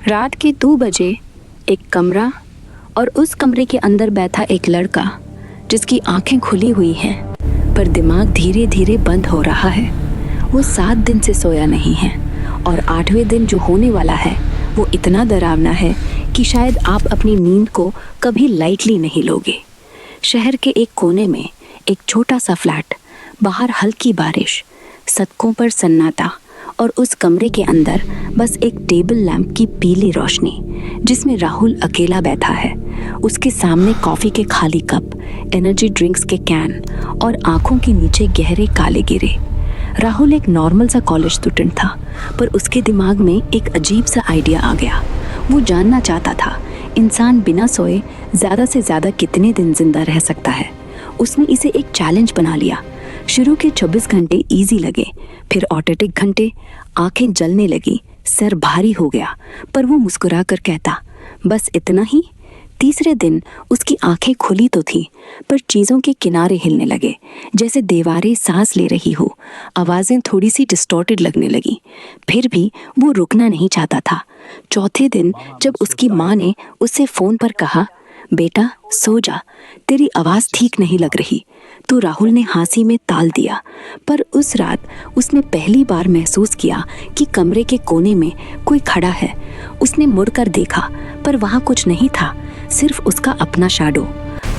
रात के 2 बजे एक कमरा और उस कमरे के अंदर बैठा एक लड़का जिसकी आंखें खुली हुई हैं पर दिमाग धीरे धीरे बंद हो रहा है। वो 7 दिन से सोया नहीं है और 8वें दिन जो होने वाला है वो इतना डरावना है कि शायद आप अपनी नींद को कभी लाइटली नहीं लोगे। शहर के एक कोने में एक छोटा सा फ्लैट, बाहर हल्की बारिश, सड़कों पर सन्नाटा और उस कमरे के अंदर बस एक टेबल लैंप की पीली रोशनी जिसमें राहुल अकेला बैठा है। उसके सामने कॉफ़ी के खाली कप, एनर्जी ड्रिंक्स के कैन और आंखों के नीचे गहरे काले गिरे। राहुल एक नॉर्मल सा कॉलेज स्टूडेंट था पर उसके दिमाग में एक अजीब सा आइडिया आ गया। वो जानना चाहता था इंसान बिना सोए ज़्यादा से ज़्यादा कितने दिन जिंदा रह सकता है। उसने इसे एक चैलेंज बना लिया। शुरू के 24 घंटे इजी लगे, फिर ऑटोटिक घंटे, आंखें जलने लगी, सर भारी हो गया, पर वो मुस्कुरा कर कहता बस इतना ही। तीसरे दिन उसकी आंखें खुली तो थी पर चीज़ों के किनारे हिलने लगे, जैसे दीवारें सांस ले रही हो। आवाज़ें थोड़ी सी डिस्टॉर्टेड लगने लगी, फिर भी वो रुकना नहीं चाहता था। चौथे दिन जब उसकी माँ ने उससे फ़ोन पर कहा बेटा सो जा, तेरी आवाज़ ठीक नहीं लग रही, तो राहुल ने हंसी में टाल दिया। पर उस रात उसने पहली बार महसूस किया कि कमरे के कोने में कोई खड़ा है। उसने मुड़कर देखा पर वहाँ कुछ नहीं था, सिर्फ उसका अपना शैडो।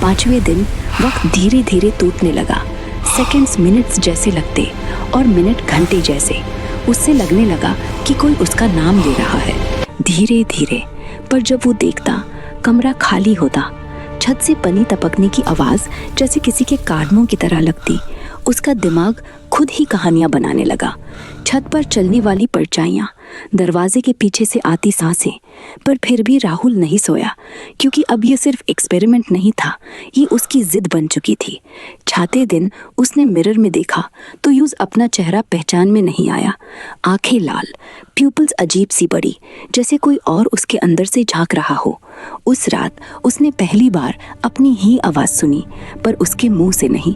5वें दिन वक्त धीरे धीरे टूटने लगा। सेकंड्स मिनट्स जैसे लगते और मिनट घंटे जैसे। उससे लगने लगा कि कोई उसका नाम ले रहा है धीरे धीरे। पर जब वो देखता कमरा खाली होता, छत से पनी टपकने की आवाज़ जैसे किसी के कानों की तरह लगती। उसका दिमाग खुद ही कहानियाँ बनाने लगा। छत पर चलने वाली परछाइयाँ, दरवाजे के पीछे से आती सांसें। पर फिर भी राहुल नहीं सोया, क्योंकि अब ये सिर्फ एक्सपेरिमेंट नहीं था, ये उसकी जिद बन चुकी थी। छठे दिन उसने मिरर में देखा तो यूज़ अपना चेहरा पहचान में नहीं आया। आंखें लाल, प्यूपल्स अजीब सी बड़ी, जैसे कोई और उसके अंदर से झांक रहा हो। उस रात उसने पहली बार अपनी ही आवाज़ सुनी, पर उसके मुंह से नहीं,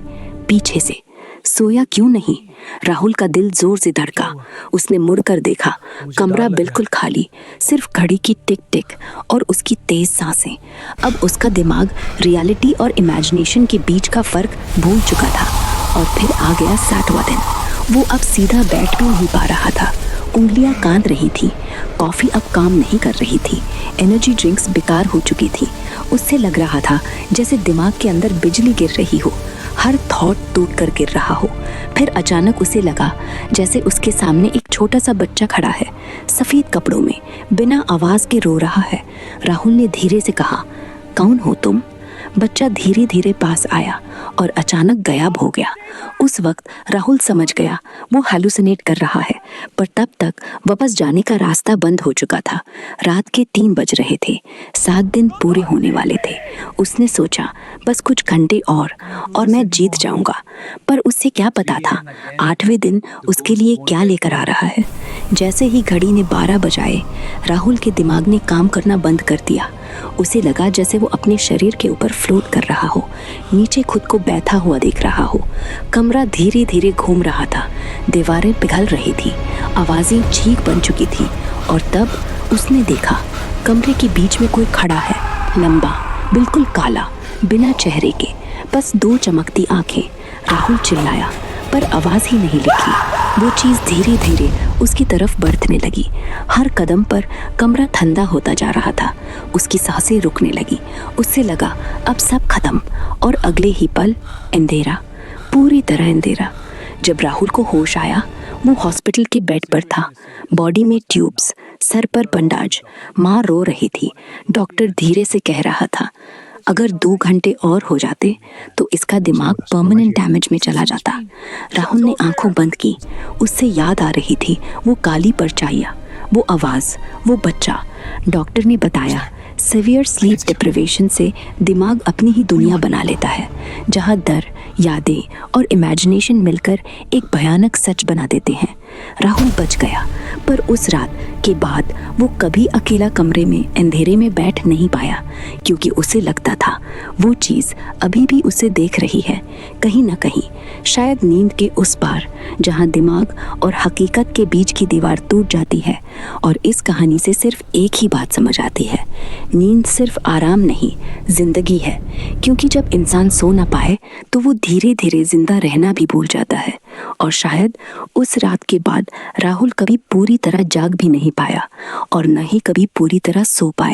पीछे से। सोया क्यों नहीं? राहुल का दिल जोर से धड़का। उसने मुड़कर देखा, कमरा बिल्कुल खाली, सिर्फ घड़ी की टिक टिक और उसकी तेज सांसें। अब उसका दिमाग रियलिटी और इमेजिनेशन के बीच का फर्क भूल चुका था। और फिर आ गया 7वां दिन। वो अब सीधा बैठ भी नहीं पा रहा था, उंगलियां कांद रही थी, कॉफ़ी अब काम नहीं कर रही थी, एनर्जी ड्रिंक्स बेकार हो चुकी थी। उससे लग रहा था जैसे दिमाग के अंदर बिजली गिर रही हो, हर थॉट टूट कर गिर रहा हो। फिर अचानक उसे लगा जैसे उसके सामने एक छोटा सा बच्चा खड़ा है, सफ़ेद कपड़ों में, बिना आवाज़ के रो रहा है। राहुल ने धीरे से कहा, कौन हो तुम? बच्चा धीरे धीरे पास आया और अचानक गायब हो गया। उस वक्त राहुल समझ गया वो हैलुसिनेट कर रहा है, पर तब तक वापस जाने का रास्ता बंद हो चुका था। रात के 3 बज रहे थे, 7 दिन पूरे होने वाले थे। उसने सोचा बस कुछ घंटे और मैं जीत जाऊंगा। पर उससे क्या पता था 8वें दिन उसके लिए क्या लेकर आ रहा है। जैसे ही घड़ी ने 12 बजाए, राहुल के दिमाग ने काम करना बंद कर दिया। उसे लगा जैसे वो अपने शरीर के ऊपर फ्लोट कर रहा हो, नीचे खुद को बैठा हुआ देख रहा हो। कमरा धीरे धीरे घूम रहा था, दीवारें पिघल रही थी, आवाज़ें चीख बन चुकी थी। और तब उसने देखा कमरे के बीच में कोई खड़ा है, लंबा, बिल्कुल काला, बिना चेहरे के, बस 2 चमकती आंखें। राहुल चिल्लाया पर आवाज़ ही नहीं निकली। वो चीज़ धीरे धीरे उसकी तरफ बढ़ने लगी। हर कदम पर कमरा ठंडा होता जा रहा था। उसकी सांसें रुकने लगी। उससे लगा अब सब खत्म, और अगले ही पल अंधेरा, पूरी तरह अंधेरा। जब राहुल को होश आया, वो हॉस्पिटल के बेड पर था, बॉडी में ट्यूब्स, सर पर बंडाज। माँ रो रही थी। डॉक्टर धीरे से कह रहा था, अगर 2 घंटे और हो जाते तो इसका दिमाग परमानेंट डैमेज में चला जाता। राहुल ने आंखों बंद की। उससे याद आ रही थी वो काली परछाइयाँ, वो आवाज़, वो बच्चा। डॉक्टर ने बताया सीवियर स्लीप डिप्रिवेशन से दिमाग अपनी ही दुनिया बना लेता है, जहाँ डर, यादें और इमेजिनेशन मिलकर एक भयानक सच बना देते हैं। राहुल बच गया, पर उस रात के बाद वो कभी अकेला कमरे में अंधेरे में बैठ नहीं पाया, क्योंकि उसे लगता था वो चीज़ अभी भी उसे देख रही है, कहीं ना कहीं, शायद नींद के उस पार, जहाँ दिमाग और हकीकत के बीच की दीवार टूट जाती है। और इस कहानी से सिर्फ एक ही बात समझ आती है, नींद सिर्फ आराम नहीं, जिंदगी है। क्योंकि जब इंसान सो ना पाए तो वो धीरे धीरे जिंदा रहना भी भूल जाता है। और शायद उस रात के बाद राहुल कभी पूरी तरह जाग भी नहीं पाया और न ही कभी पूरी तरह सो पाया।